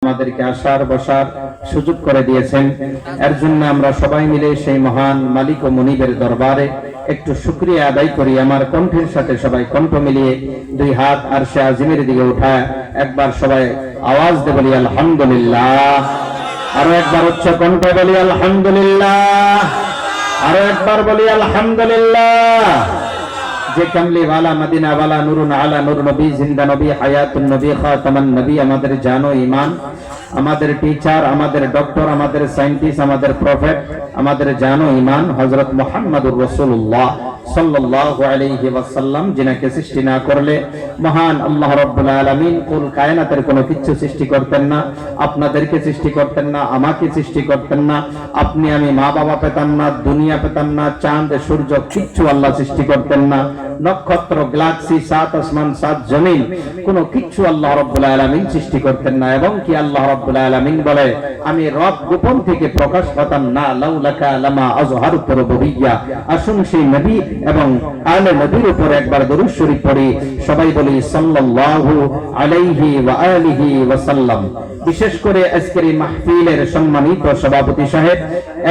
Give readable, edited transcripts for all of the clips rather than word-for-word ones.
আমাদেরকে আসার বসার সুযোগ করে দিয়েছেন। এর জন্য আমরা সবাই মিলে সেই মহান মালিক ও মুনিবের দরবারে একটু শুকরিয়া আদায় করি। আমার কণ্ঠের সাথে সবাই কণ্ঠ মিলিয়ে দুই হাত আরশে আজিমের দিকে উঠায় একবার সবাই আওয়াজ দিয়ে বলি আলহামদুলিল্লাহ। আরো একবার উচ্চ কণ্ঠে বলি আলহামদুলিল্লাহ। আরো একবার বলি আলহামদুলিল্লাহ। যে কামলি ওয়ালা মদিনা ওয়ালা নূরুন আলা নূর নবী, জিন্দা নবী, হায়াতুন নবী, খাতামান নবী, আমাদের জানো ঈমান, আমাদের টিচার, আমাদের ডক্টর, আমাদের সায়েন্টিস্ট, আমাদের প্রফেট, আমাদের জানো ঈমান হযরত মুহাম্মদুর রাসূলুল্লাহ সাল্লাল্লাহু আলাইহি ওয়াসাল্লাম, যিনাকে সৃষ্টি না করলে মহান আল্লাহ রাব্বুল আলামিন কুল কায়নাতের কোনো কিছু সৃষ্টি করতেন না। আপনাদেরকে সৃষ্টি করতেন না, আমাকে সৃষ্টি করতেন না, আপনি আমি মা বাবা পেতাম না, দুনিয়া পেতাম না, চাঁদ সূর্য কিচ্ছু আল্লাহ সৃষ্টি করতেন না, নক্ষত্র গ্যালাক্সি, সাত আসমান, সাত জমিন, কোনো কিচ্ছু আল্লাহ রাব্বুল আলামিন সৃষ্টি করতেন না। এবং কি আল্লাহ রাব্বুল আলামিন বলে, আমি রব গোপন থেকে প্রকাশ হতাম না, লাউলাকা লামা আযহারতু রুবুবিয়্যা। আসুন সেই নবী এবং আলে নবীর উপর একবার দরুদ শরীফ পড়ি, সবাই বলি সাল্লাল্লাহু আলাইহি ওয়া আলিহি ওয়া সাল্লাম। বিশেষ করে আজকের এই মাহফিলের সম্মানিত সভাপতি সাহেব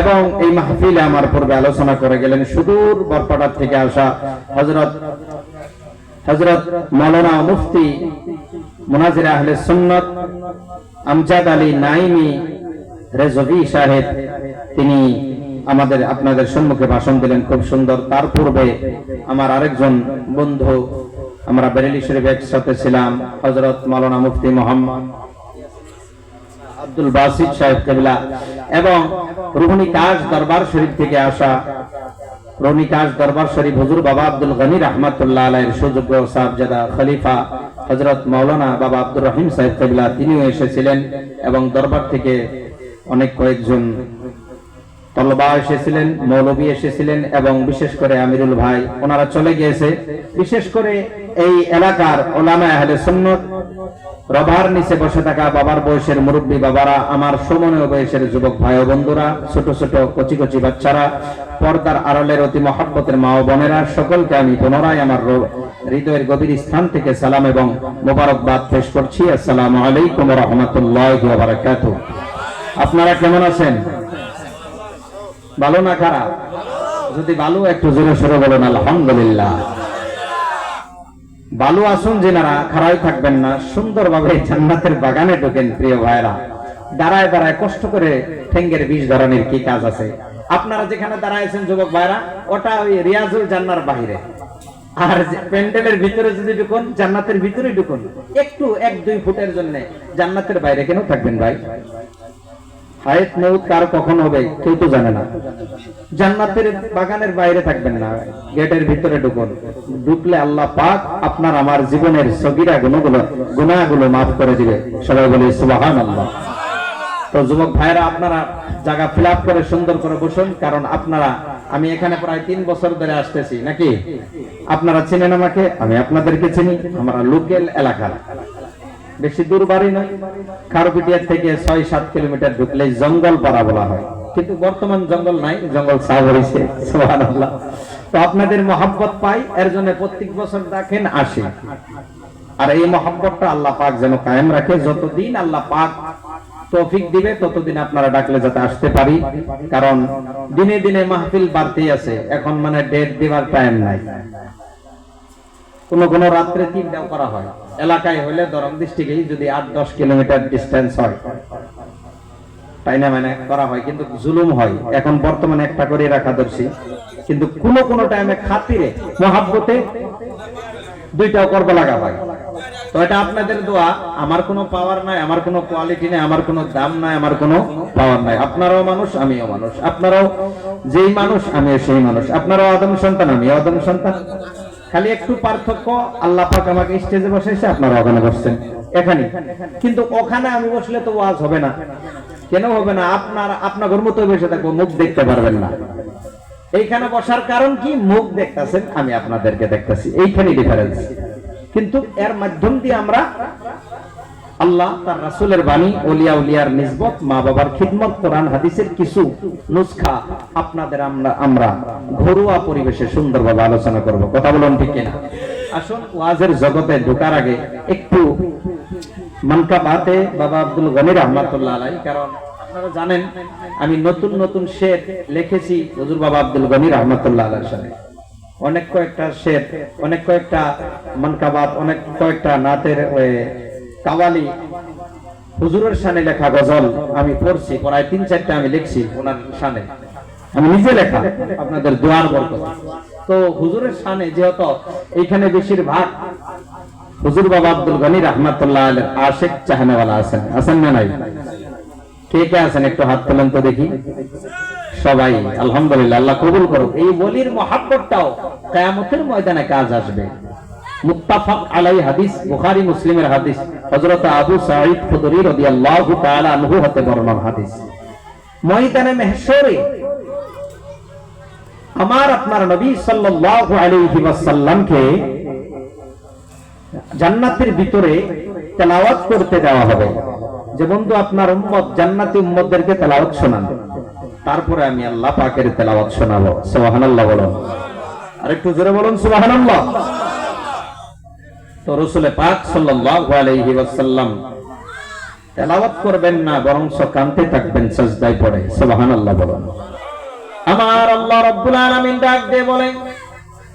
এবং এই মাহফিলে আমার পূর্বে আলোচনা করে গেলেন সুদূর বরপাড়া থেকে আসা হযরত মাওলানা মুফতি মুনাজির আহলে সুন্নাত আমজাদ আলী নাইমি রেজভী সাহেব, তিনি আমাদের আপনাদের সম্মুখে ভাষণ দিলেন খুব সুন্দর। তার পূর্বে আমার আরেকজন বন্ধু, আমরা বেরেলি শরীফ একসাথে ছিলাম, হযরত মাওলানা মুফতি মোহাম্মদ আব্দুল বাসিত সাহেব কেবলা, এবং রুহনি কাশ দরবার শরীফ থেকে আসা রুহনি কাশ দরবার শরীফ হুজুর বাবা আব্দুল গনি রাহমাতুল্লাহ আলাইহির সুযোগ্য সাহেবজাদা খলিফা হযরত মাওলানা বাবা আব্দুর রহিম সাহেব কেবলা, তিনিও এসেছিলেন। এবং দরবার থেকে অনেক কয়েকজন তলবা এসেছিলেন, মৌলবী এসেছিলেন, এবং বিশেষ করে আমিরুল ভাই, ওনারা চলে গিয়েছে। বিশেষ করে এই এলাকার উলামা আহলে সুন্নাত, রবার নিচে বসে থাকা বাবার বয়সের মুরব্বী বাবারা, আমার সমনীয় বয়সের যুবক ভাই ও বন্ধুরা, ছোট ছোট কচি কচি বাচ্চারা, পর্দার আড়ালের অতি মহব্বতের মা ও বোনেরা, সকলকে আমি পুনরায় আমার হৃদয়ের গভীর স্থান থেকে সালাম এবং মোবারকবাদ পেশ করছি। আসসালামু আলাইকুম ওয়া রাহমাতুল্লাহি ওয়া বারাকাতুহু। আপনারা কেমন আছেন? ভালো না খারাপ? যদি ভালো একটু জোরে সরে বলেন আলহামদুলিল্লাহ। ভালো আসুন যেনারা, খারাপ থাকবেন না, সুন্দরভাবে জান্নাতের বাগানে ঢোকেন। প্রিয় ভাইরা, দাঁড়ায় দাঁড়ায় কষ্ট করে ঠেঙ্গের বীজ ধরানোর কি কাজ আছে? আপনারা যেখানে দাঁড়াইছেন যুবক ভাইরা, ওটা ওই রিয়াজুল জান্নার বাহিরে, আর প্যান্ডেলের ভিতরে যদি ঢুকুন, জান্নাতের ভিতরে ঢুকুন, একটু 1-2 ফুটের জন্য জান্নাতের বাইরে কেন থাকবেন ভাই? হায়াত মউত কার কখন হবে কেউ তো জানে না। জান্নাতের বাগানের বাইরে থাকবেন না, গেটের ভিতরে ঢুকুন। ঢুকলে আল্লাহ পাক আপনার আমার জীবনের সগীরা গুনাহগুলো মাফ করে দিবে। সবাই বলি সুবহানাল্লাহ। তো যুবক ভাইরা, আপনারা জায়গা ফিল আপ করে সুন্দর করে বসুন, কারণ আপনারা, আমি এখানে প্রায় 3 বছর ধরে আসতেছি নাকি? আপনারা চিনেন আমাকে, আমি আপনাদেরকে চিনি। আমরা লোকাল এলাকা, বেশি দূর বাড়ি নয়, খারপিটিয়ার থেকে 6-7 কিলোমিটার ঢুকলে জঙ্গল পাড়া বলা হয়, কিন্তু বর্তমান জঙ্গল নাই, জঙ্গল ছায়া হয়েছে। সুবহানাল্লাহ। তো আপনাদের মহব্বত পাই, এর জন্য প্রত্যেক বছর দেখেন আসি। আর এই মহব্বতটা আল্লাহ পাক যেন কায়েম রাখে। যতদিন আল্লাহ পাক তৌফিক দিবে ততদিন আপনারা ডাকলে যাতে আসতে পারি, কারণ দিনে দিনে মাহফিল বাড়তেই আছে। এখন মানে ডেট দেওয়ার টাইম নাই। কোন রাত্রে 3টাও করা হয়, এলাকায় হলে দরং ডিস্ট্রিক্টেই যদি 8-10 কিলোমিটার ডিস্টেন্স হয়, তাই না, মানে করা হয়, কিন্তু জুলুম হয়। এখন বর্তমানে একটা করে রাখা দর্শী, কিন্তু কোন টাইমে খাতিরে মহাব্বতে 2টাও করবে লাগা হয়। তো এটা আপনাদের দোয়া। আমার কোনো পাওয়ার নাই, আমার কোনো কোয়ালিটি নাই, আমার কোনো দাম নাই, আমার কোনো পাওয়ার নাই। আপনারাও মানুষ, আমিও মানুষ। আপনারাও যেই মানুষ, আমিও সেই মানুষ। আপনারাও আদম সন্তান, আমিও আদম সন্তান। খালি একটু পার্থক্য, আল্লাহ পাক আমাকে স্টেজে বসাইছে, আপনারা ওখানে বসছেন, এখানে। কিন্তু ওখানে আমি বসলে তো ওয়াজ হবে না। কেন হবে না? আপনার মতো বসে থাকবো, মুখ দেখতে পারবেন না। এইখানে বসার কারণ কি? মুখ দেখতেছেন, আমি আপনাদেরকে দেখতেছি, এইখানে ডিফারেন্স। কিন্তু এর মাধ্যম দিয়ে আমরা আল্লাহ তার রাসূলের বাণী, ওলিয়া উলিয়ার নিসবত, মা বাবার খিদমত, কোরআন হাদিসের কিছু নুসখা আপনাদের আমরা ঘরোয়া পরিবেশে সুন্দরভাবে আলোচনা করব। কথা বলুন ঠিক কিনা? আসুন, ওয়াজের জগতে ঢোকার আগে একটু মানকাবাতে বাবা আব্দুল গনি রহমাতুল্লাহ আলাইহি। কারণ আপনারা জানেন আমি নতুন নতুন শের লিখেছি হুজুর বাবা আব্দুল গনি রহমাতুল্লাহ আলাইহির সাথে, অনেক কয়েকটা শের, অনেক কয়েকটা মানকাবাত, অনেক কয়েকটা নাতের কাওয়ালি হুজুরের শানে লেখা গজল আমি পড়ছি, প্রায় ৩-৪টা আমি লিখছি ওনার শানে, আমি নিজে লেখা, আপনাদের দোয়ার বরকত। তো হুজুরের শানে যেহেতু এইখানে বেশিরভাগ হুজুর বাবা আব্দুল গনি রহমাতুল্লাহ আলাইহির আশিক চাহনেওয়ালা আছেন, আছেন না নাই? কে কে আছেন একটু হাত তোলেন তো দেখি। সবাই আলহামদুলিল্লাহ, আল্লাহ কবুল করুক। এই ওলির মহব্বতটাও কিয়ামতের ময়দানে কাজ আসবে। মুত্তাফাক আলাই হাদিস, বুখারী মুসলিমের হাদিস, হযরত আবু সাঈদ খুদরী রাদিয়াল্লাহু তাআলা আনহু হতে বর্ণনা হাদিস। ময়দানে মাহশরে আমার আপনার নবী সাল্লাল্লাহু আলাইহি ওয়াসাল্লামকে জান্নাতের ভিতরে তেলাওয়াত করতে দেওয়া হবে, যে বন্ধু আপনার উম্মত জান্নাতি উম্মতদেরকে তেলাওয়াত শোনান, তারপরে আমি আল্লাহ পাকের তেলাওয়াত শোনাবো। সুবহানাল্লাহ বলুন, আরেকটু জোরে বলুন সুবহানাল্লাহ। তো রাসূল পাক সাল্লাল্লাহু আলাইহি ওয়াসাল্লাম তেলাওয়াত করবেন না, বরং কাঁদতে থাকবেন সিজদায় পড়ে। সুবহানাল্লাহ বলুন। আমার আল্লাহ রাব্বুল আলামিন ডাক দিয়ে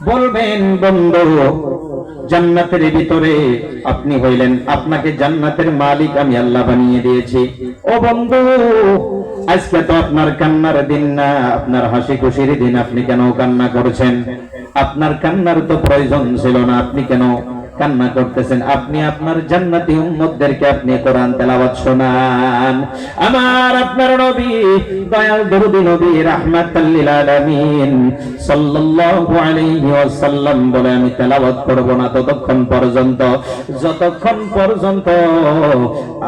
বলবেন বন্ধু জান্নাতের ভিতরে আপনি হইলেন, আপনাকে জান্নাতের মালিক আমি আল্লাহ বানিয়ে দিয়েছি। ও বন্ধু আজকে তো আপনার কান্নার দিন না, আপনার হাসি খুশির দিন, আপনি কেন কান্না করছেন? আপনার কান্নার তো প্রয়োজন ছিল না, আপনি কেন কান্না করতেছেন? আপনি আপনার জান্নাতি উম্মতদেরকে আপনি কোরআন তেলাওয়াত শোনান। আমার আপনার নবী দয়াল দরুদি নবী রাহমাতাল লিল আলামিন সাল্লাল্লাহু আলাইহি ওয়াসাল্লাম বলে আমি তেলাওয়াত করব না ততক্ষণ পর্যন্ত যতক্ষণ পর্যন্ত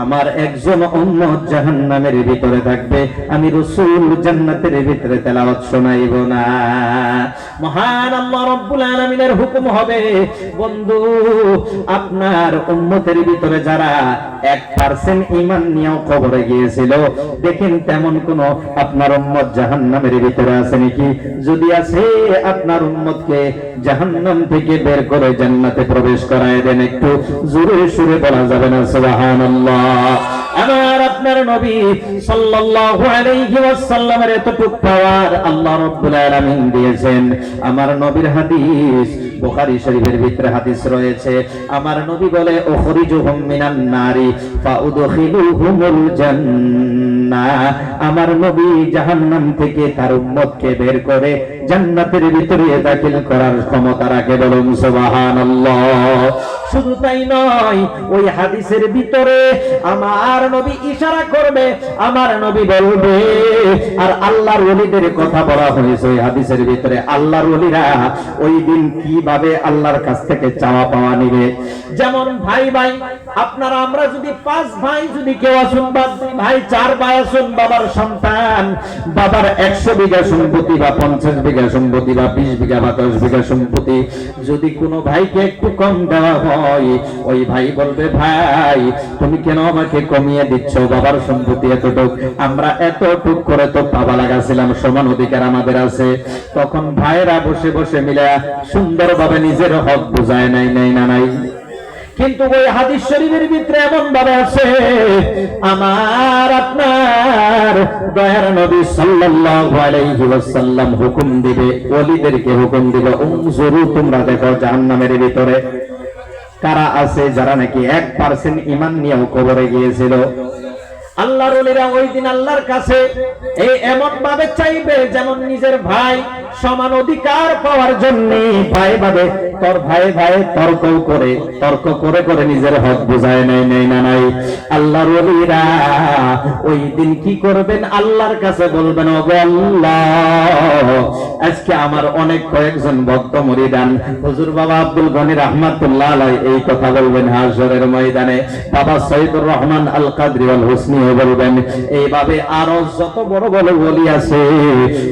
আমার একজন উম্মত জাহান্নামের ভিতরে থাকবে, আমি রাসূল জান্নাতের ভিতরে তেলাওয়াত শোনাইব না। মহান আল্লাহ রাব্বুল আলামিনের হুকুম হবে, বন্ধু আপনার উম্মতের ভিতরে যারা 1% ঈমান নিয়েও কবরে গিয়েছিল, দেখেন তেমন কোন আপনার উম্মত জাহান্নামের ভিতরে আছে নাকি? যদি আছে আপনার উম্মতকে জাহান্নাম থেকে বের করে জান্নাতে প্রবেশ করায় দেন। একটু জোরে সুরে বলা যাবে না সুবহানাল্লাহ? আমার আপনার নবী সাল্লাল্লাহু আলাইহি ওয়াসাল্লামের এতটুকু পাওয়ার আল্লাহ রাব্বুল আলামিন দিয়েছেন। আমার নবীর হাদিস বুখারী শরীফের ভিতরে হাদিস রয়েছে, আমার নবী বলে উখরিজুহুম মিনান নারি ফাউদখিলুহুমুল জান্নাহ। আমার নবী জাহান্নাম থেকে তার উম্মতকে বের করে জান্নাতের ভিতরে দাখিল করার ক্ষমতা রাখে, বলুন সুবহানাল্লাহ। শুধু তাই নয়, ওই হাদিসের ভিতরে আমার নবী ইশারা করবে, আমার নবী বলবে, আর আল্লাহর ওলিদের কথা বলা হয়েছে ওই হাদিসের ভিতরে। আল্লাহর ওলিরা ওই দিন কিভাবে আল্লাহর কাছ থেকে চাওয়া পাওয়া নিবে। যেমন ভাই ভাই আপনারা আমরা যদি 5 ভাই, যদি কেউ আসুন ভাই 4 ভাই আসুন, বাবার সন্তান, বাবার 100 বিঘা সম্পত্তি বা 50 বিঘা সম্পত্তি বা 20 বিঘা বা 10 বিঘা সম্পত্তি, যদি কোনো ভাইকে একটু কম দেওয়া হয়, ওই ভাই বলবে, ভাই তুমি কেন আমাকে কমিয়ে দিচ্ছ? বাবার সম্পত্তি এতটুক, আমরা এতটুক করে তো পাবা লাগাছিলাম, সমান অধিকার আমাদের আছে। তখন ভাইরা বসে বসে মিলে সুন্দরভাবে নিজের হক বুঝায় নাই না নাই। কিন্তু ওই হাদিস শরীফের ভিতরে এমন ভাবে আছে, আমার আপনার দয়ার নবী সাল্লাল্লাহু আলাইহি ওয়াসাল্লাম হুকুম দিবে, ওলিদেরকে হুকুম দিবে, উনজুরু তোমরা দেখো জাহান্নামের ভিতরে কারা আছে যারা নাকি 1% ঈমান নিয়েও কবরে গিয়েছিল। আল্লাহর ওলিরা ওই দিন আল্লাহর কাছে এই এমন ভাবে চাইবে যেমন নিজের ভাই সমান অধিকার পাওয়ার জন্য ভাই ভাবে তোর ভাই ভাই তর্ক করে করে নিজের হক বুঝায় নাই না নাই। আল্লাহর ওলিরা ওই দিন কি করবেন? আল্লাহর কাছে বলবেন, ওগো আল্লাহ, আজকে আমার অনেক কয়েকজন ভক্ত মুরিদান, হুজুর বাবা আব্দুল গনি রাহমাতুল্লাহ আলাইহি এই কথা বলবেন হাশরের ময়দানে, বাবা সৈয়দুর রহমান আল কাদরি আল হুসনি বলবেন, এইভাবে আরো যত বড় বড় ওলি আছে,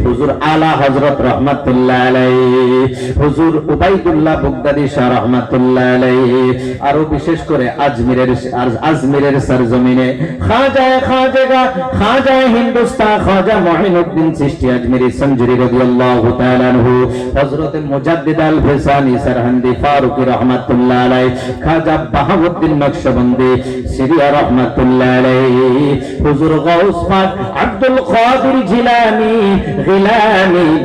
হুজুর আলা হযরত রহমাতুল্লাহ আলাইহি, হুজুর উবাইদুল্লাহ বাগদাদি শাহ রহমাতুল্লাহ আলাইহি, আরো বিশেষ করে আজমিরের সরজমিনে খাজা হিন্দুস্তান খাজা মুঈনুদ্দিন চিশতি আজমিরি সঞ্জুরি রাদিয়াল্লাহু তাআলা আনহু, হযরত মুজাদ্দিদ আল ফিসানি সরহন্দি ফারুকি রহমাতুল্লাহ আলাইহি, খাজা বাহাউদ্দিন নকশবন্দি সিরিয়া রহমাতুল্লাহ আলাইহি, হুজুর গাউস পাক আব্দুল কাদের জিলানী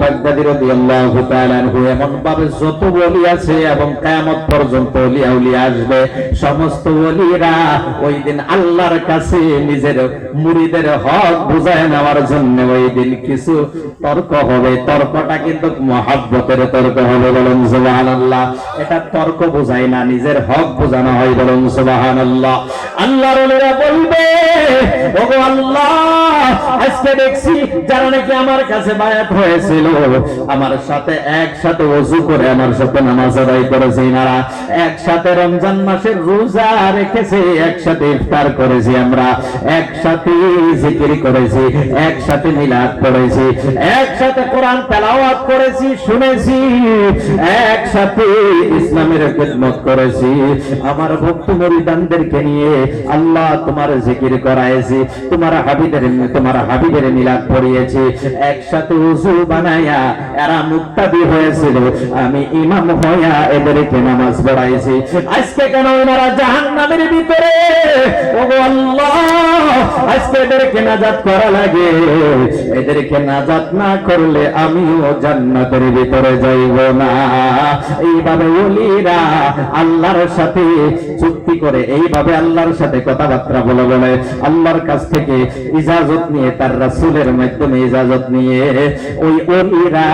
বাগদাদি রাদিয়াল্লাহু তাআলা আনহু, এমন ভাবে যত ওলি আছে এবং কিয়ামত পর্যন্ত ওলি আউলিয়া আসবে, সমস্ত ওলিরা ওই দিন আল্লাহর কাছে নিজের মুরিদের হক বুঝায় নেওয়ার জন্য ওই দিন কিছু তর্ক হবে। তর্কটা কিন্তু মহব্বতের তর্ক হবে, বলুন সুবহানাল্লাহ। এটা তর্ক বোঝায় না, নিজের হক বোঝানো হয়, বলুন সুবহানাল্লাহ। আল্লাহর ওলিরা বলবে, ওগো আল্লাহ, আজকে দেখছি যারা নাকি আমার কাছে বায়াত হয়েছিল, আমার সাথে একসাথে ওযু করে আমার সাথে নামাজ আদায় করেছে, এনারা একসাথে রমজান মাসের রোজা রেখেছে, একসাথে ইফতার করেছি, আমরা একসাথে জিকির করেছি, একসাথে মিলাদ পড়েছি, একসাথে কোরআন তেলাওয়াত করেছি, শুনেছি, একসাথে ইসলামের খিদমত করেছি, আমার ভক্ত মুরিদানদেরকে নিয়ে আল্লাহ তোমার জিকির করাইছি, তোমার হাবিবের মিলাদ পড়িয়েছি, একসাথে ওযু বানায়া এরা মুক্তাদি হয়েছিল, আমি ইমাম হইয়া এদেরকে নামাজ পড়াইছি। আজকে কেন ওনারা জাহান্নামের ভিতরে? ওগো আল্লাহ, আজকে এদেরকে নাজাত করা লাগে, এদেরকে নাজাত না করলে আমিও জান্নাতের ভিতরে যাইব না। এইভাবে ওলিরা আল্লাহর সাথে চুক্তি করে, এইভাবে আল্লাহর সাথে কথাবার্তা বলে বলে আল্লাহর কাছ থেকে ইজাজত নিয়ে, তার রাসূলের মাধ্যমে ইজাজত নিয়ে ওই ওলিরা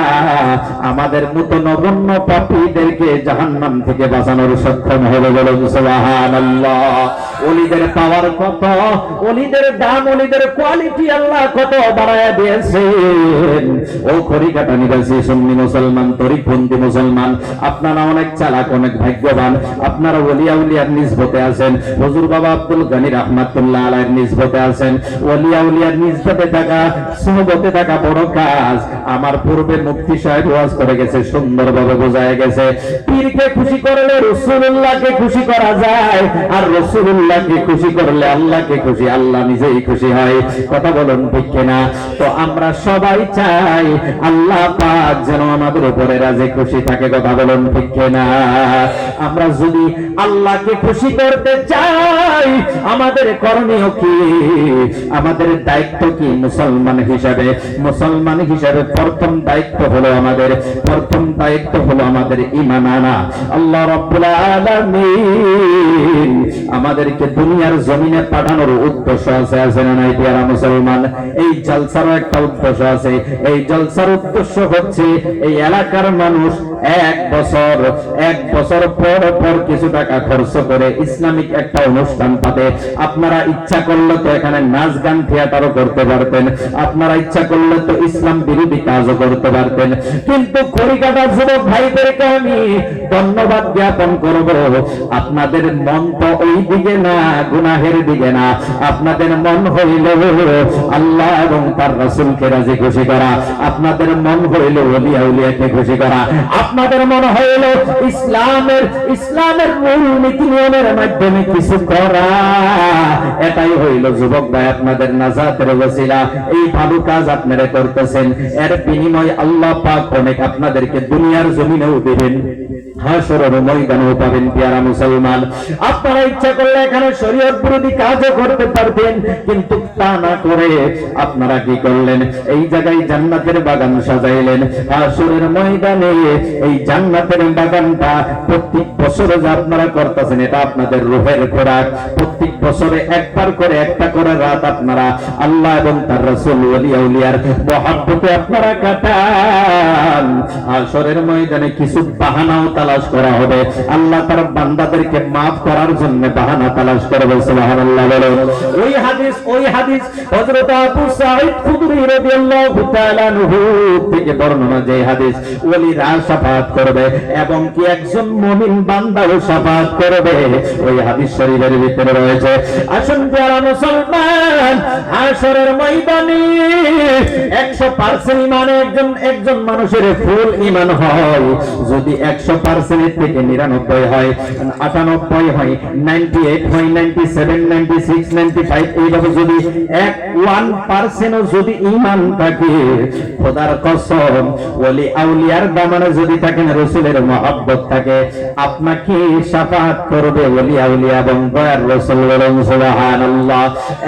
আমাদের মতো নগণ্য পাপীদেরকে জাহান্নাম থেকে বাঁচানোর সক্ষম হবে, বলুন সুবহানাল্লাহ। ওলিদের পাওয়ার কত, ওলিদের দাম, ওলিদের কোয়ালিটি আল্লাহ কত বাড়ায়া দিয়েছেন। ও খড়িকাটা নিবাসী সুন্নি মুসলমান, তরিকবন্দি মুসলমান, আপনারা অনেক চালাক, অনেক ভাগ্যবান, আপনারা ওলিয়া উলিয়ার নিসবতে আছেন, হুজুর বাবা আব্দুল গনি রাহমাতুল্লাহ আলাইহির নিসবতে আছেন। ওলিয়া উলিয়ার নিসবতে থাকা, সুহবতে থাকা বড় কাজ। আমার পূর্বে মুফতি সাহেব ওয়াজ করে গেছে, সুন্দরভাবে বোঝায় গেছে, পীরকে খুশি করলে রাসূলুল্লাহকে খুশি করা যায়, আর রাসূলুল্লাহকে খুশি করলে আল্লাহকে খুশি, আল্লাহ নিজেই খুশি হয়। কথা বলুন ঠিক কিনা? তো আমরা সবাই চাই আল্লাহ পাক যেন আমাদের উপরে রাজি খুশি থাকে, কথা বলুন ঠিক কিনা? আমরা যদি আল্লাহকে খুশি করতে চাই, আমাদের করণীয় কি, আমাদের দায়িত্ব কি? মুসলমান হিসাবে প্রথম দায়িত্ব হলো আমাদের ঈমান আনা। আল্লাহ রাব্বুল আলামিন আমাদেরকে দুনিয়ার জমিনে পাঠানোর উদ্দেশ্য আছে না নাই? প্রিয় মুসলমান, এই জলসারও একটা উদ্দেশ্য আছে। এই জলসার উদ্দেশ্য হচ্ছে এই এলাকার মানুষ এক বছর পর কিছু টাকা খরচ করে ইসলামিক একটা অনুষ্ঠান পাতে। আপনারা ইচ্ছা করলে তো এখানে নাচ গান থিয়েটারও করতে পারতেন, আপনারা ইচ্ছা করলে তো ইসলাম বিরোধী কাজও করতে পারতেন, কিন্তু খড়িকাটা যুবক ভাইদেরকে আমি ধন্যবাদ জ্ঞাপন করব। আপনাদের মন তো ওই দিকে না, গুনাহের দিকে না, আপনাদের মন হইল আল্লাহ এবং তার রাসূলকে রাজি খুশি করা, আপনাদের মন হইল ওলিয়া উলিয়াকে খুশি করা, আপনাদের মন হইল ইসলামের মূল নীতি নিয়মের মাধ্যমে কিছু করা। এটাই হইল যুবক ভাই আপনাদের নাজাতের ওসিলা। এই ভালো কাজ আপনারা করতেছেন, এর বিনিময় আল্লাহ পাক অনেক আপনাদেরকে দুনিয়ার জমিনেও দিবেন, হাসরের ময়দানেও পাবেন। প্রিয় মুসলমান, আপনারা ইচ্ছা করলে এখানে শরীয়ত বিরোধী কাজও করতে পারতেন, কিন্তু তা না করে আপনারা কি করলেন? এই জায়গায় জান্নাতের বাগান সাজাইলেন। হাসরের ময়দানে এই জান্নাতের বাগানটা প্রত্যেক বছরে যা আপনারা করতেছেন, এটা আপনাদের রূহের খোরাক। প্রত্যেক বছরে একবার করে একটা করে রাত আপনারা আল্লাহ এবং তার রাসূল ওলিয়া উলিয়ার মহব্বতে আপনারা কাটান। হাসরের ময়দানে কিছু বাহানাও তালাশ করা হবে, আল্লাহ তার বান্দাদেরকে মাফ করার জন্য বাহানা তালাশ করবে। সুবহানাল্লাহ বলেন। ওই হাদিস হযরত আবু সাঈদ খুদরি রাদিয়াল্লাহু তাআলা আনহু থেকে বর্ণনা, যে হাদিস ওলিরা শাফাআত করবে এবং কি একজন মুমিন বান্দাও শাফাআত করবে, ওই হাদিস শরীফের ভিতরে রয়েছে। আসুন প্রিয় মুসলমান, মুসলমান, হাশরের ময়দানে 100% ইমান একজন মানুষের ফুল ইমান হয়, যদি 100% থেকে 99 হয়, 98 হয়, 98 হয়, 97, 96, 95 এইভাবে যদি 1% যদি ইমান থাকে, খোদার কসম ওলি আউলিয়ার দামানে যদি থাকেন, রাসূলের মহব্বত থাকে, আপনাকে শাফাআত করবে ওলি আউলিয়া এবং দয়ার রাসূল। বলেন সুবহানাল্লাহ।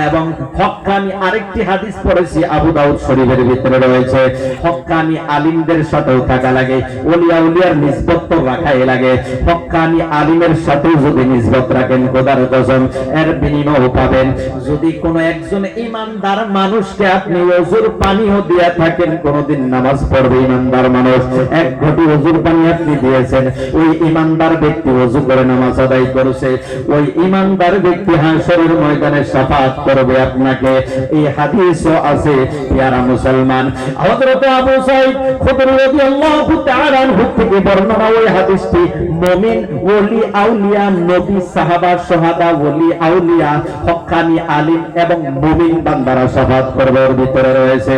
এবং হক্কানি আরেকটি হাদিস পড়েছি, আবু দাউদ শরীফের ভিতরে রয়েছে, হক্কানি আলিমদের সাথেও থাকা লাগে, ওলি আউলিয়ার নিসবত তো রাখাই লাগে। হক্কানি আলিমের সাথে যদি নিসবত রাখেন, খোদার কসম এর বিনিময় পাবেন। যদি কোন একজন ইমানদার মানুষকে আপনি ওযুর পানিও দিয়া থাকেন, কোনদিন নামাজ পড়বে ইমানদার মানুষ, এক ঘটি ওযুর পানি আপনি দিয়েছেন, ওই ইমানদার ব্যক্তি ওযু করে নামাজ আদায় করেছে, ওই ইমানদার ব্যক্তি হাশরের ময়দানে শাফাআত করবে আপনাকে। এই হাদিসও আছে প্রিয়রা মুসলমান। হযরত আবু সাঈদ খুদরি রাদিয়াল্লাহু তাআলা আনহু থেকে বর্ণনা, ওই হাদিসটি মুমিন, ওলি আউলিয়া, নবী, সাহাবা, শুহাদা, ওলি আউলিয়া, হক্কানি আলিম এবং মুমিন বান্দারা শাফাআত করবে, ওর ভিতরে রয়েছে।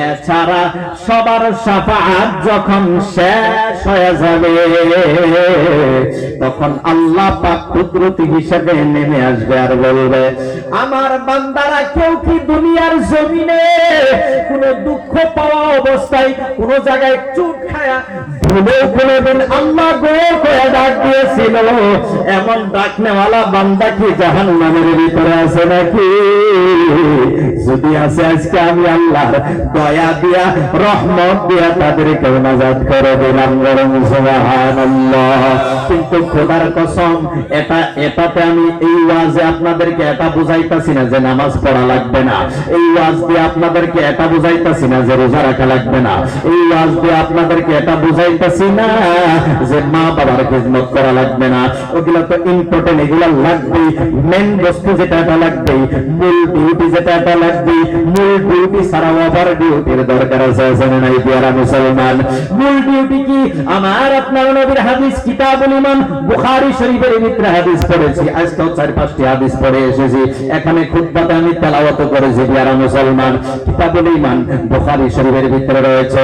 এছাড়া সবার শাফাআত যখন শেষ হয়ে যাবে, তখন আল্লাহ পাক কুদরতি হিসেবে নেমে আসবে আর বলবে, আমার বান্দারা কেউ কি দুনিয়ার জমিনে কোন দুঃখ পাওয়া অবস্থায় কোন জায়গায় চুট খায়া ভুলেও কোনদিন আল্লাহ গো করে ডাক দিয়েছিল? এমন ডাক নেওয়ালা বান্দা কি জাহান্নামের ভিতরে আছে নাকি? যদি আছে, আজকে আমি আল্লাহর দয়া দিয়া, রহমত দিয়া তাদেরকে নাজাত করে দিলাম। সুবহানাল্লাহ। কিন্তু খোদার কসম, এটাতে আমি এই ওয়াজে আপনাদেরকে এটা বুঝাইতাছি না যে নামাজ পড়া লাগবে না, এই ওয়াজ দিয়ে আপনাদেরকে এটা বুঝাইতাছি না যে রোজা রাখা লাগবে না, এই ওয়াজ দিয়ে আপনাদেরকে এটা বুঝাইতাছি না যে মা বাবার খিদমত করা লাগবে না। ওগুলো তো ইম্পর্টেন্ট, এগুলো লাগবেই। মেন বস্তু যেটা এটা লাগবেই, মূল ডিউটি যেটা এটা লাগবেই। মূল ডিউটি ছাড়া ওভার ডিউটির দরকার আছে না নাই প্রিয়রা মুসলমান? মূল ডিউটি কি? আমার আপনার নবীর হাদিস, কিতাবুল ঈমান বুখারী শরীফের ভিতরে হাদিস পড়েছি, আজকে 4-5টি হাদিস পড়ে এসেছি, এখানে খুতবাতে আমি তেলাওয়াত করেছি প্রিয়রা মুসলমান। কিতাবুল ঈমান বুখারী শরীফের ভিতরে রয়েছে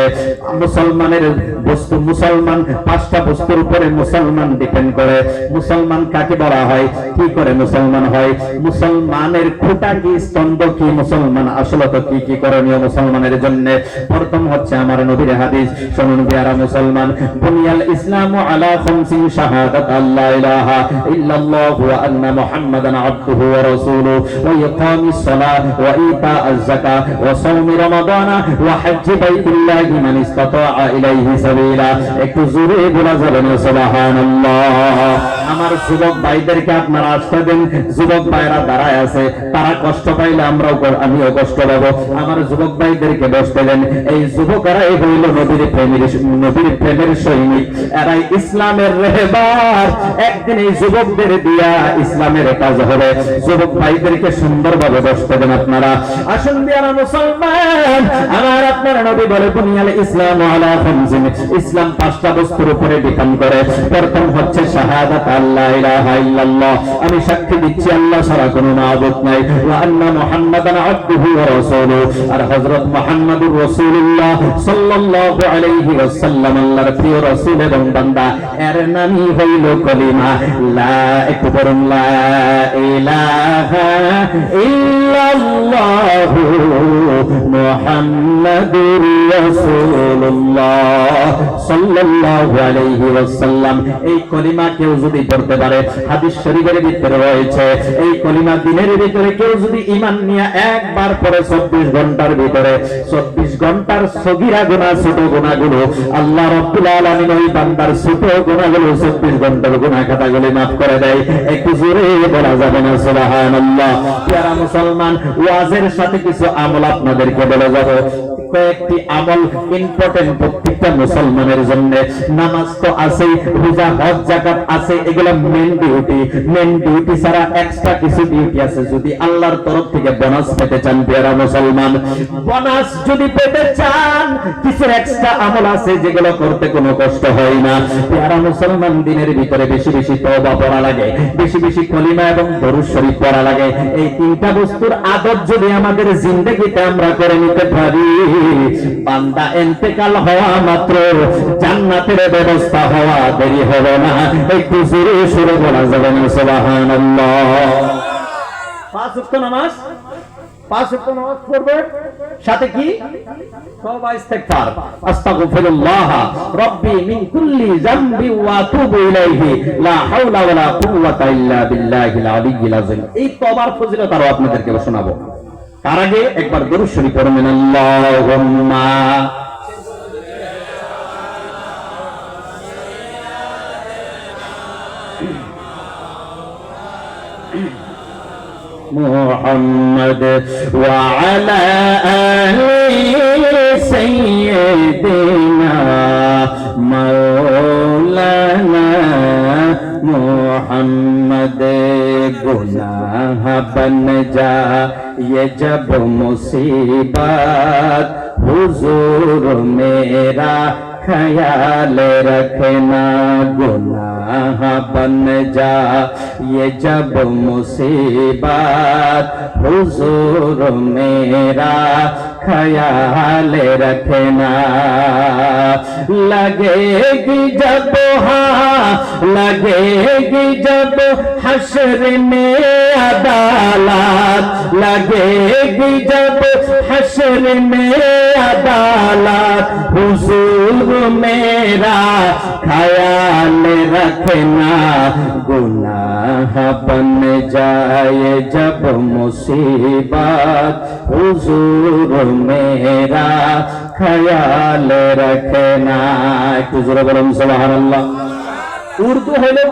মুসলমানের বস্তু, মুসলমান 5টা বস্তুর উপরে মুসলমান ডিপেন্ড করে। মুসলমান কাকে বলা হয়, কি করে মুসলমান হয়, মুসলমানের খুঁটা কি, স্তম্ভ কি, মুসলমান আসলে তো কি কি করণীয় মুসলমানের জন্য? প্রথম হচ্ছে আমার নবীর হাদিস, শুনুন প্রিয়রা মুসলমান, বুনিয়াল ইসলামু আলা খামসিন শাহাদাত আল্লা ইলাহা ইল্লাল্লাহু ওয়া আন্না মুহাম্মাদান আবদুহু ওয়া রাসূলুহু ওয়া ইকামিস সালাহ ওয়া ইতাআজ যাকাত ওয়া সাওমি রমাদান ওয়া হজ্জি বাইতুল্লাহি মান ইসতাতাআ ইলাইহি সাবিলা। একটু জোরে বলা যাবে না সুবহানাল্লাহ? আমার যুবক ভাইদেরকে আপনারা আশ্রয় দেন। যুবক ভাইরা দাঁড়ায় আছে, তারা কষ্ট পাইলে আমিও কষ্ট পাবো। আমার যুবক ভাইদেরকে বসতে দেন। এই যুবকেরাই হইল নবীর প্রেমের সৈনিক, এরাই ইসলামের রেহবার। একদিন এই যুবকদের দিয়া ইসলামের কাজ হবে। যুবক ভাইদেরকে সুন্দরভাবে বসতে দেন আপনারা। আসুন প্রিয়রা মুসলমান, আমার আপনার নবী বলে, বুনিয়াল ইসলামু আলা খামসিন, ইসলাম 5টা বস্তুর উপরে ডিপেন্ড করে। প্রথম হচ্ছে শাহাদাত আল্লা ইলাহা ইল্লাল্লাহ, আমি সাক্ষী দিচ্ছি আল্লাহ ছাড়া কোনো মাবুদ নাই, ওয়া আন্না মুহাম্মাদান আবদুহু ওয়া রাসূলুহু, আর হযরত মুহাম্মদুর রাসূলুল্লাহ সাল্লাল্লাহু আলাইহি ওয়াসাল্লাম আল্লাহর প্রিয় রাসূল এবং বান্দা। এর নামই হইল কলিমা লা, একটু বলুন লা ইলাহা ইল্লাল্লাহু মুহাম্মাদুর রাসূলুল্লাহ সাল্লাল্লাহু আলাইহি ওয়াসাল্লাম। এই কলিমা কেউ যদি পড়তে পারে, হাদিস শরীফের ভিতরে রয়েছে, এই কলিমা দিনের ভিতরে কেউ যদি ঈমান নিয়ে একবার পড়ে 24 ঘন্টার ভিতরে, 24 ঘন্টার সগীরা গুনাহ, ছোট গুনাহগুলো আল্লাহ রাব্বুল আলামিন ওই বান্দার ছোট গুনাহগুলো 24 ঘন্টার গুনাহ খাতাগুলো মাফ করে দেয়। একটু জোরে বলা যাবে না সুবহানাল্লাহ? প্রিয় মুসলমান, ওয়াজের সাথে কিছু আমল আপনাদেরকে বলে যাব। কয়েকটি আমল ইম্পর্টেন্ট প্রত্যেকটা মুসলমানের জন্য। নামাজ তো আছেই, রোজা হজ যাকাত আছে, এগুলো মেন ডিউটি। মেন ডিউটি ছাড়া এক্সট্রা কিছু ডিউটি আছে। যদি আল্লাহর তরফ থেকে বোনাস পেতে চান পেয়ারা মুসলমান, বোনাস যদি পেতে চান, কিছু এক্সট্রা আমল আছে যেগুলো করতে কোনো কষ্ট হয় না। পেয়ারা মুসলমান, দিনের ভিতরে বেশি বেশি তওবা পড়া লাগে, বেশি বেশি কলিমা এবং দরুদ শরীফ পড়া লাগে। এই তিনটা বস্তুর আদত যদি আমাদের জিন্দেগিতে আমরা করে নিতে পারি, বান্দা ইন্তেকাল হওয়া মাত্র জান্নাতের ব্যবস্থা হওয়া দেরি হবে না। একটু জোরে সুরে বলা যাবে না সুবহানাল্লাহ। 5 ওয়াক্ত নামাজ, 5 ওয়াক্ত নামাজ পড়বে, সাথে কি তওবা ইস্তেগফার, আস্তাগফিরুল্লাহ রাব্বি মিন কুল্লি যামবি ওয়া আতুবু ইলাইহি লা হাওলা ওয়ালা কুওয়াতা ইল্লা বিল্লাহিল আলিয়্যিল আযীম। এই তওবার ফজিলত আরো আপনাদেরকে শোনাবো। তার আগে একবার দরুদ শরীফ পড়বেন। আল্লাহুম্মা মুহাম্মদ ওয়া আলা আলি সাইয়্যিদিনা মাওলানা মুহাম্মদ। गुनाह बन जाए जब मुसीबत, हुजूर मेरा ख्याल रखना। गुनाह बन जाए जब मुसीबत, हुजूर मेरा ख्याल रखना। लगेगी जब लगेगी जब हश्र में अदालत, लगेगी जब हश्र में अदालत, हुजूर मेरा ख्याल रखना। गुनाह बन जाए जब मुसीबत, हुजूर मेरा ख्याल रखना। একটু জোরে বলুন সুবহানাল্লাহ। উর্দু হলো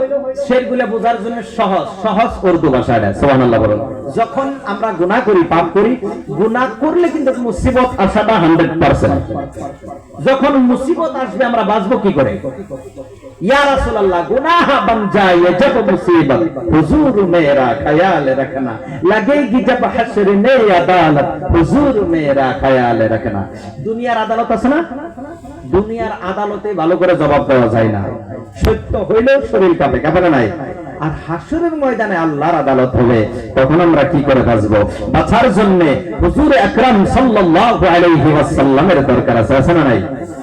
শেরগুলো বোঝার জন্য সহজ সহজ উর্দু ভাষা। এটা সুবহানাল্লাহ বলুন। যখন আমরা গুনাহ করি, পাপ করি, গুনাহ করলে কিন্তু মুসিবত আসাটা 100%। যখন মুসিবত আসবে আমরা বাঁচবো কি করে? ইয়া রাসূলুল্লাহ, গুনাহ বন জায়ে জব মুসিবত, হুজুর মেরা খ্যায়াল রাখনা। লাগেগি জব হাশর মে আদালত, হুজুর মেরা খ্যায়াল রাখনা। দুনিয়ার আদালত আছে না? দুনিয়ার আদালতে ভালো করে জবাব দেওয়া যায় না। সত্য হইলেও শরীর কাঁপে, কাঁপে না নাই? আর হাসরের ময়দানে আল্লাহর আদালত হবে, তখন আমরা কি করে বাঁচবো? বাঁচার জন্য হুজুর আকরাম সাল্লাল্লাহু আলাইহি ওয়াসাল্লামের দরকার আছে, আছে না নাই?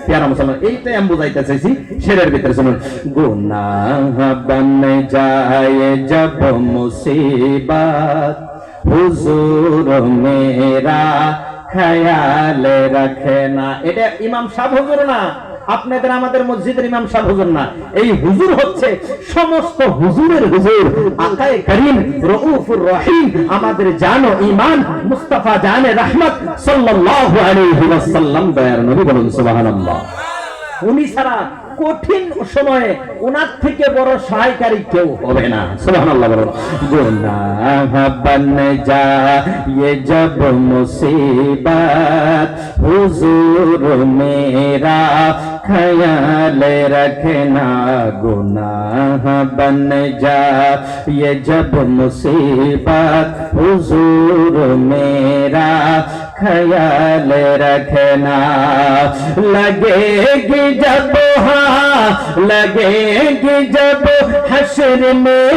প্যারা মুসলমান, এইটাই আমি বুঝাইতে চাইছি শেরের ভিতরে। শুনুন, গুনাহ বন যায় জব মুসিবত, হুজুর মেরা খ্যায়াল রাখনা। এটা ইমাম সাহেব হুজুর না, আপনাদের আমাদের মসজিদের ইমাম সাহেব হুজুর না। এই হুজুর হচ্ছে সমস্ত হুজুরের হুজুর, আকায়ে করিম রউফুর রহিম, আমাদের জান ও ঈমান মুস্তাফা জানে রহমত সাল্লাল্লাহু আলাইহি ওয়াসাল্লাম, দয়ার নবী। বলুন সুবহানাল্লাহ। উনি ছাড়া কঠিন সময়ে ওনার থেকে বড় সহায়কারী কেউ হবে না। সুবহানাল্লাহ বলুন। গুনাহ বন যায় জব মুসিবত, হুজুর মেরা ख्याल रखना। गुनाह बन जाए जब मुसीबत, हुजूर मेरा ख्याल रखना। लगेगी जब लगेगी जब हश्र में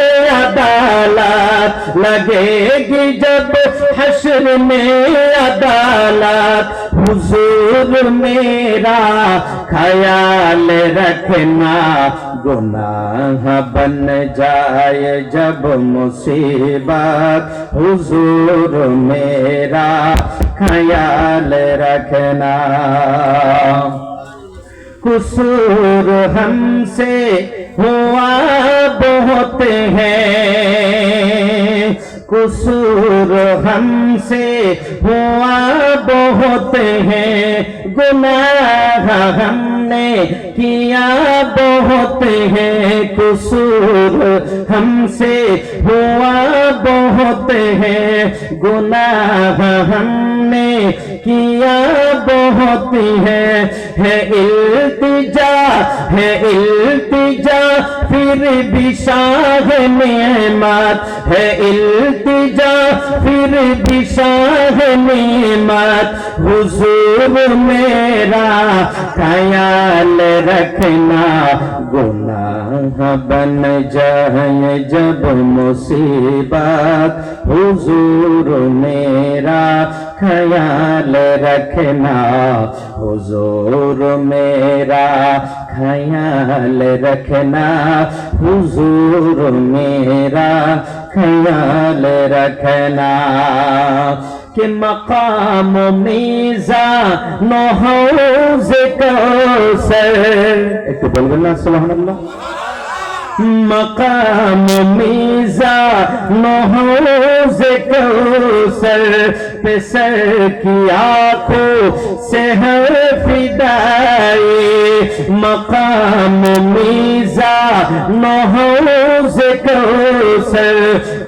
अदालत, लगेगी जब हश्र में अदालत, हुजूर मेरा ख्याल रखना। गुनाह बन जाए जब मुसीबत, हुजूर मेरा ख्याल रखना। कुसूर हमसे हुआ बहुत है, कुसूर हमसे हुआ बहुत है, गुनाह हमने किया बहुत है, कुसूर हमसे हुआ बहुत है, गुनाह हमने किया बहुत है इल्तिजा फिर भी शाह नेमत है इल्तिजा फिर भी शाह नेमत हुजूर मेरा ख्याल रखना गुनाह बन जाए जब मुसीबत हुजूर मेरा ख्याल रखना हुजूर मेरा ख्याल रखना हुजूर मेरा ख्याल रखना कि मकाम मीज़ा नौहौज़ कौसर एक तो बोल बोलना सुभान अल्लाह मकाम मीज़ा नौहौज़ कौसर पे सर की आँखों से है फिदाई मकाम मीज़ा नौहौज़ कौसर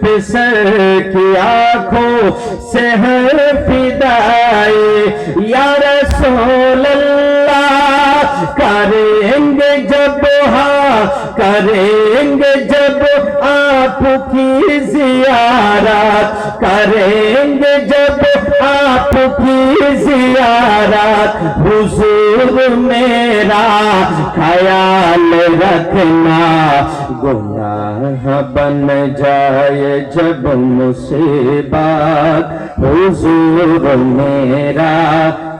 पे सर की आँखों से है फिदाई या रसूल अल्लाह करेंगे जब करेंगे जब आपकी ज़ियारत करेंगे जब आपकी ज़ियारत हुजूर मेरा ख्याल रखना गुनाह बन जाए जब मुसीबत हुजूर मेरा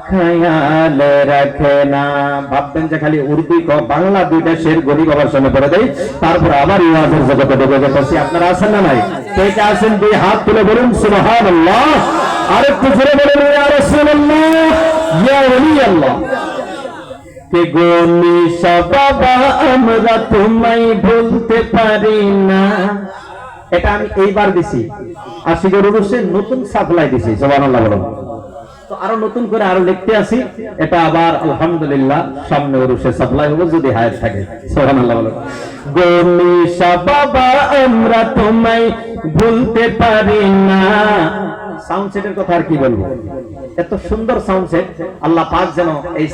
ख्याल रखना ভাববেন যে খালি উর্দু ও বাংলা দুইটা শের গরিব বাবার সামনে পড়ে দেই তারপর আবার ওয়াজের জগতে ঢুকে যেতেছি আপনারা আছেন না নাই কে কে আছেন দুই হাত তুলে বলুন সুবহানাল্লাহ আরেকটু জোরে বলুন ইয়া রাসূলুল্লাহ ইয়া ওলি আল্লাহ কে গোনি বাবা আমরা তোমায় ভুলতে পারি না এটা আমি এইবার দিছি আশিকের উরুসে নতুন সাপ্লাই দিছি সুবহানাল্লাহ বলুন তো আরো নতুন করে আরো লিখতে আসি এটা আবার আলহামদুলিল্লাহ সামনে উরুসে সাপ্লাই হবে যদি হায়াত থাকে সুবহানাল্লাহ বলুন গোনিশা বাবা আমরা তোমায় ভুলতে পারি না সাউন্ড সেটের কথা আর কি বলবো এত সুন্দর সাউন্ড সেট আল্লাহ পাক যেন এই